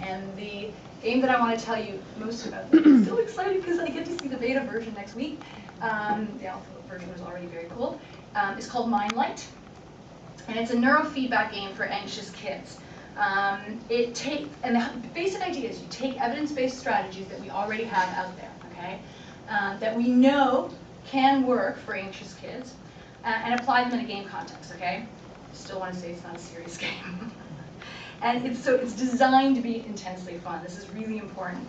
And the game that I want to tell you most about, I'm so excited because I get to see the beta version next week. The alpha version was already very cool. It's called Mindlight, and it's a neurofeedback game for anxious kids. And the basic idea is you take evidence-based strategies that we already have out there, okay, that we know can work for anxious kids, and apply them in a game context, okay? Still want to say it's not a serious game. And it's designed to be intensely fun. This is really important.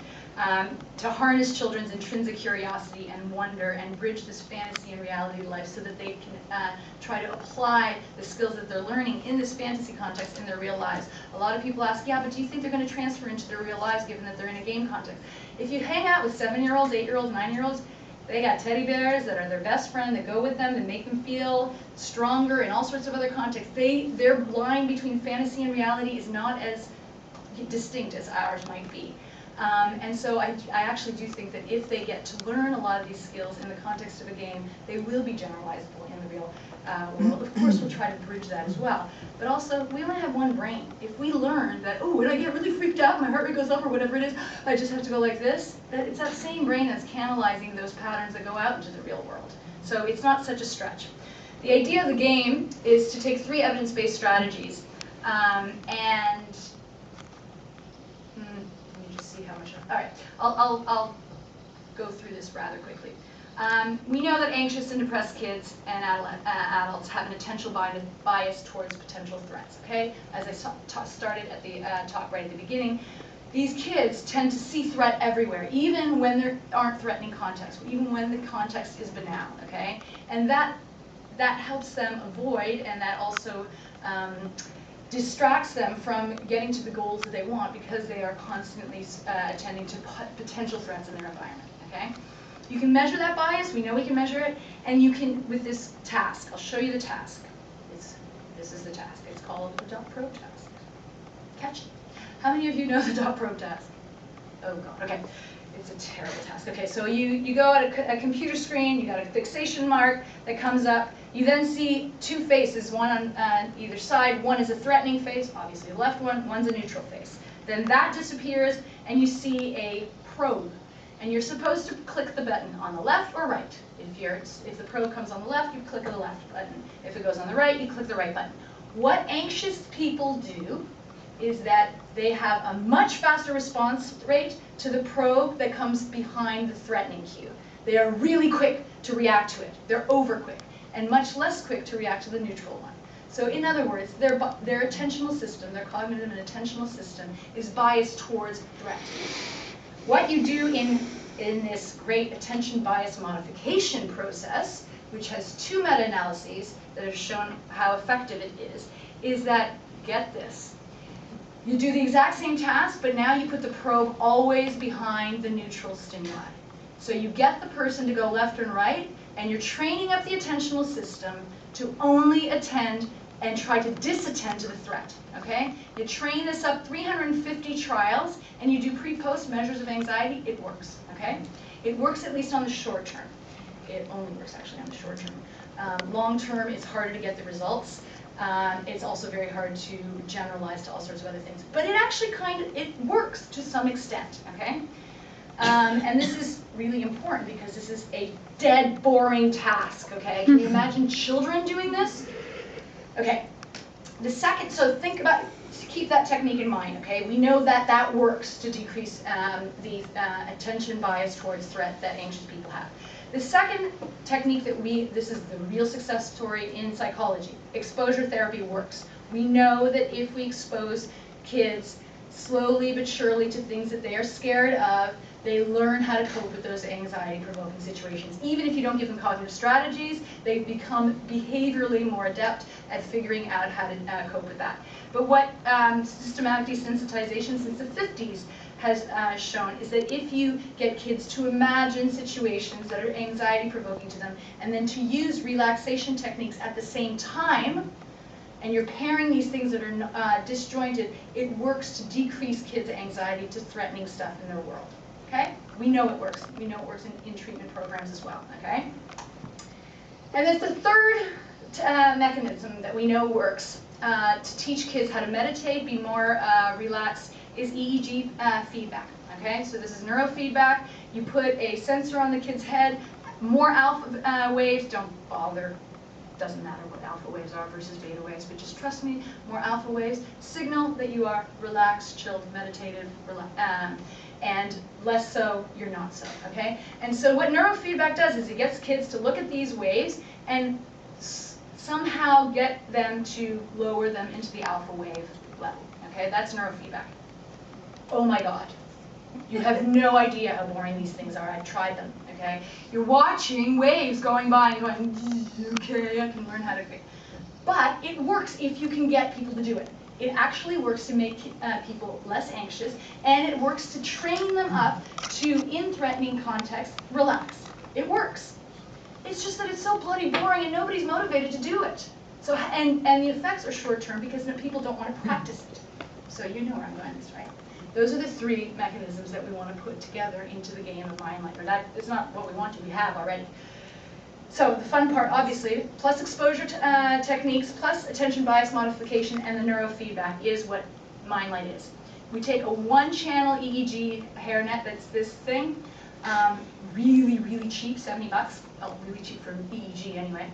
To harness children's intrinsic curiosity and wonder and bridge this fantasy and reality life so that they can try to apply the skills that they're learning in this fantasy context in their real lives. A lot of people ask, yeah, but do you think they're going to transfer into their real lives given that they're in a game context? If you hang out with 7-year-olds, 8-year-olds, 9-year-olds, they got teddy bears that are their best friend, that go with them, that make them feel stronger in all sorts of other contexts. Their line between fantasy and reality is not as distinct as ours might be. And so I actually do think that if they get to learn a lot of these skills in the context of a game, they will be generalizable in the real world. Of course, we'll try to bridge that as well. But also, we only have one brain. If we learn that, oh, when I get really freaked out, my heart rate goes up or whatever it is, I just have to go like this, it's that same brain that's canalizing those patterns that go out into the real world. So it's not such a stretch. The idea of the game is to take 3 evidence-based strategies and see how much. All right, I'll go through this rather quickly. We know that anxious and depressed kids and adults have an attentional bias towards potential threats. Okay, as I started at the talk right at the beginning, these kids tend to see threat everywhere, even when there aren't threatening contexts, even when the context is banal. Okay, and that helps them avoid, and that also distracts them from getting to the goals that they want because they are constantly attending to potential threats in their environment, okay? You can measure that bias, we know we can measure it, and you can, with this task, I'll show you the task. This is the task. It's called the .probe task. Catchy. How many of you know the .probe task? Oh God, okay. It's a terrible task. Okay, so you go at a computer screen, you got a fixation mark that comes up. You then see 2 faces, one on either side. One is a threatening face, obviously the left one, one's a neutral face. Then that disappears, and you see a probe. And you're supposed to click the button on the left or right. If the probe comes on the left, you click the left button. If it goes on the right, you click the right button. What anxious people do is that they have a much faster response rate to the probe that comes behind the threatening cue. They are really quick to react to it. They're over quick, and much less quick to react to the neutral one. So in other words, their attentional system, their cognitive and attentional system, is biased towards threat. What you do in this great attention bias modification process, which has 2 meta-analyses that have shown how effective it is that, get this, you do the exact same task, but now you put the probe always behind the neutral stimuli. So you get the person to go left and right, and you're training up the attentional system to only attend and try to disattend to the threat, okay? You train this up 350 trials, and you do pre-post measures of anxiety, it works, okay? It works at least on the short term. It only works actually on the short term. Long term, it's harder to get the results. It's also very hard to generalize to all sorts of other things. But it actually it works to some extent, okay? And this is really important because this is a dead boring task, okay? Can you imagine children doing this? Okay, the second, so keep that technique in mind, okay? We know that that works to decrease the attention bias towards threat that anxious people have. The second technique this is the real success story in psychology. Exposure therapy works. We know that if we expose kids slowly but surely to things that they are scared of, they learn how to cope with those anxiety-provoking situations. Even if you don't give them cognitive strategies, they become behaviorally more adept at figuring out how to cope with that. But what systematic desensitization since the 50s has shown is that if you get kids to imagine situations that are anxiety-provoking to them, and then to use relaxation techniques at the same time, and you're pairing these things that are disjointed, it works to decrease kids' anxiety to threatening stuff in their world. Okay? We know it works. We know it works in treatment programs as well. Okay? And then the third mechanism that we know works to teach kids how to meditate, be more relaxed, is EEG feedback. Okay, so this is neurofeedback. You put a sensor on the kid's head. More alpha waves, don't bother. Doesn't matter what alpha waves are versus beta waves, but just trust me, more alpha waves signal that you are relaxed, chilled, meditative, and less so, you're not so, okay? And so what neurofeedback does is it gets kids to look at these waves and somehow get them to lower them into the alpha wave level, okay? That's neurofeedback. Oh my God. You have no idea how boring these things are. I've tried them, okay? You're watching waves going by and going, okay, I can learn how to create. But it works if you can get people to do it. It actually works to make people less anxious, and it works to train them up to, in threatening contexts, relax. It works. It's just that it's so bloody boring and nobody's motivated to do it. So, and the effects are short term because people don't want to practice it. So you know where I'm going with this, right? Those are the three mechanisms that we want to put together into the game of mind-like. Or that is not what we want to, we have already. So the fun part, obviously, plus exposure techniques, plus attention bias modification, and the neurofeedback is what mind-light is. We take a one-channel EEG hairnet, that's this thing, really, really cheap, 70 bucks. Oh, really cheap for EEG anyway.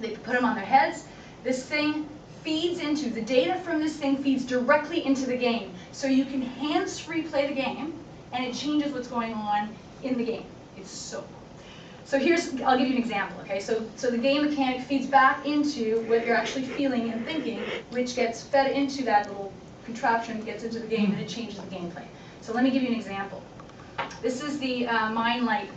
They put them on their heads. This thing feeds into, the data from this thing feeds directly into the game. So you can hands-free play the game, and it changes what's going on in the game. It's so cool. So I'll give you an example, okay? So the game mechanic feeds back into what you're actually feeling and thinking, which gets fed into that little contraption, gets into the game, and it changes the gameplay. So let me give you an example. This is the mind-light.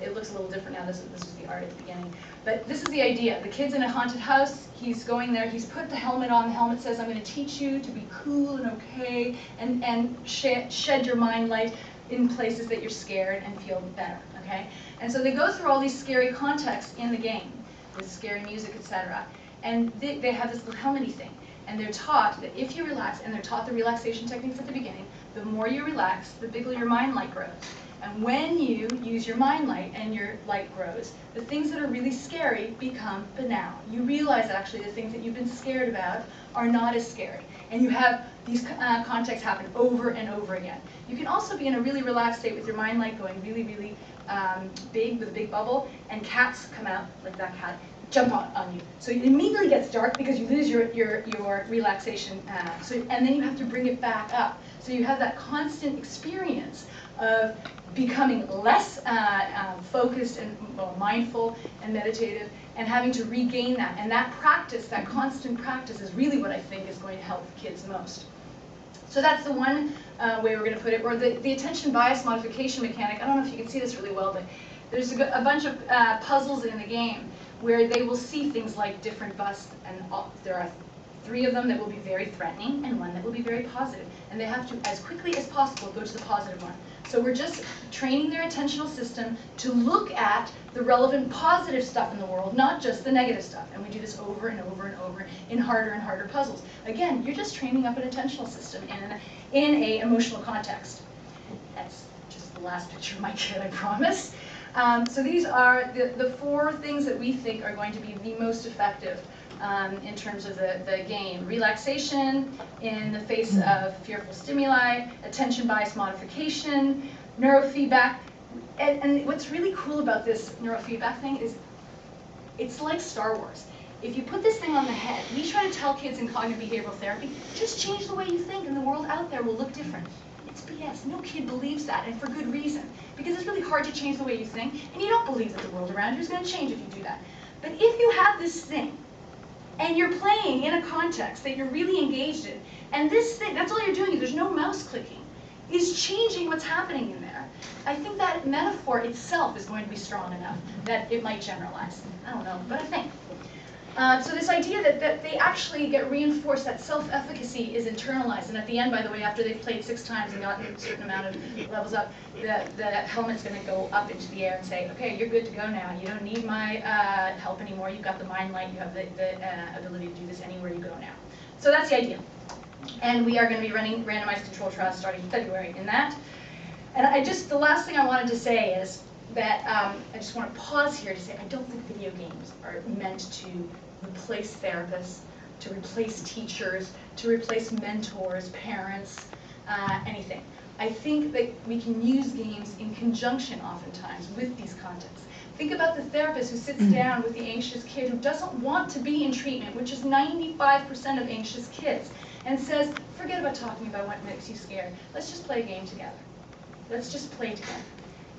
It looks a little different now. This was the art at the beginning. But this is the idea. The kid's in a haunted house. He's going there. He's put the helmet on. The helmet says, I'm going to teach you to be cool and okay and shed your mind light in places that you're scared and feel better, okay? And so they go through all these scary contexts in the game with scary music, etc. And they have this little helmety thing. And they're taught that if you relax, and they're taught the relaxation techniques at the beginning, the more you relax, the bigger your mind light grows. And when you use your mind light and your light grows, the things that are really scary become banal. You realize that actually the things that you've been scared about are not as scary. And you have these contexts happen over and over again. You can also be in a really relaxed state with your mind light going really, really big with a big bubble, and cats come out, like that cat, jump on you. So it immediately gets dark because you lose your relaxation, and then you have to bring it back up. So you have that constant experience of becoming less focused and mindful and meditative, and having to regain that. And that practice, that constant practice, is really what I think is going to help kids most. So that's the one way we're going to put it. Or the attention bias modification mechanic. I don't know if you can see this really well, but there's a bunch of puzzles in the game where they will see things like different busts, and there are 3 of them that will be very threatening and 1 that will be very positive. And they have to, as quickly as possible, go to the positive one. So we're just training their attentional system to look at the relevant positive stuff in the world, not just the negative stuff. And we do this over and over and over in harder and harder puzzles. Again, you're just training up an attentional system in a emotional context. That's just the last picture of my kid, I promise. So these are the 4 things that we think are going to be the most effective in terms of the game. Relaxation in the face of fearful stimuli, attention bias modification, neurofeedback. And what's really cool about this neurofeedback thing is it's like Star Wars. If you put this thing on the head, we try to tell kids in cognitive behavioral therapy, just change the way you think and the world out there will look different. It's BS. No kid believes that, and for good reason. Because it's really hard to change the way you think, and you don't believe that the world around you is going to change if you do that. But if you have this thing, and you're playing in a context that you're really engaged in, and this thing, that's all you're doing, there's no mouse clicking, is changing what's happening in there. I think that metaphor itself is going to be strong enough that it might generalize. I don't know, but I think. So this idea that they actually get reinforced, that self-efficacy is internalized, and at the end, by the way, after they've played 6 times and gotten a certain amount of levels up, the helmet's going to go up into the air and say, okay, you're good to go now. You don't need my help anymore. You've got the mind light. You have the ability to do this anywhere you go now. So that's the idea. And we are going to be running randomized control trials starting in February in that. And the last thing I wanted to say is that I just want to pause here to say I don't think video games are meant to replace therapists. to replace teachers, to replace mentors, parents, anything. I think that we can use games in conjunction oftentimes with these contexts. Think about the therapist who sits down with the anxious kid who doesn't want to be in treatment, which is 95% of anxious kids, and says, forget about talking about what makes you scared. Let's just play a game together. Let's just play together.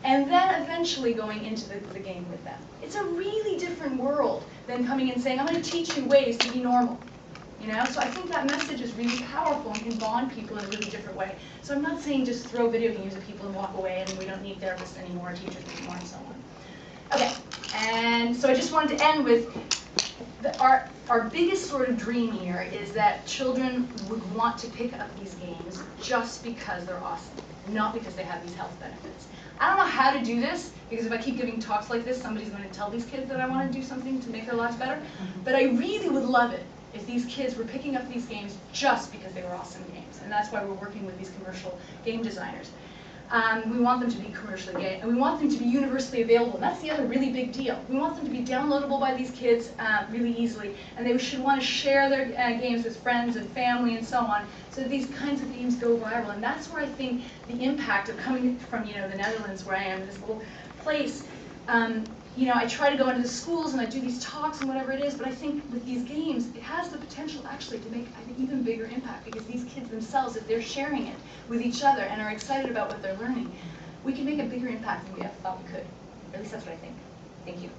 And then eventually going into the game with them. It's a really different world than coming and saying, I'm going to teach you ways to be normal. You know, so I think that message is really powerful and can bond people in a really different way. So I'm not saying just throw video games at people and walk away and we don't need therapists anymore, teachers anymore, and so on. Okay, and so I just wanted to end with our biggest sort of dream here is that children would want to pick up these games just because they're awesome, not because they have these health benefits. I don't know how to do this, because if I keep giving talks like this, somebody's going to tell these kids that I want to do something to make their lives better. But I really would love it if these kids were picking up these games just because they were awesome games. And that's why we're working with these commercial game designers. We want them to be commercially gay, and we want them to be universally available. And that's the other really big deal. We want them to be downloadable by these kids really easily, and they should want to share their games with friends and family and so on, so that these kinds of games go viral. And that's where I think the impact of coming from, you know, the Netherlands, where I am, this little place. You know, I try to go into the schools and I do these talks and whatever it is, but I think with these games, it has the potential actually to make an even bigger impact, because these kids themselves, if they're sharing it with each other and are excited about what they're learning, we can make a bigger impact than we ever thought we could. At least that's what I think. Thank you.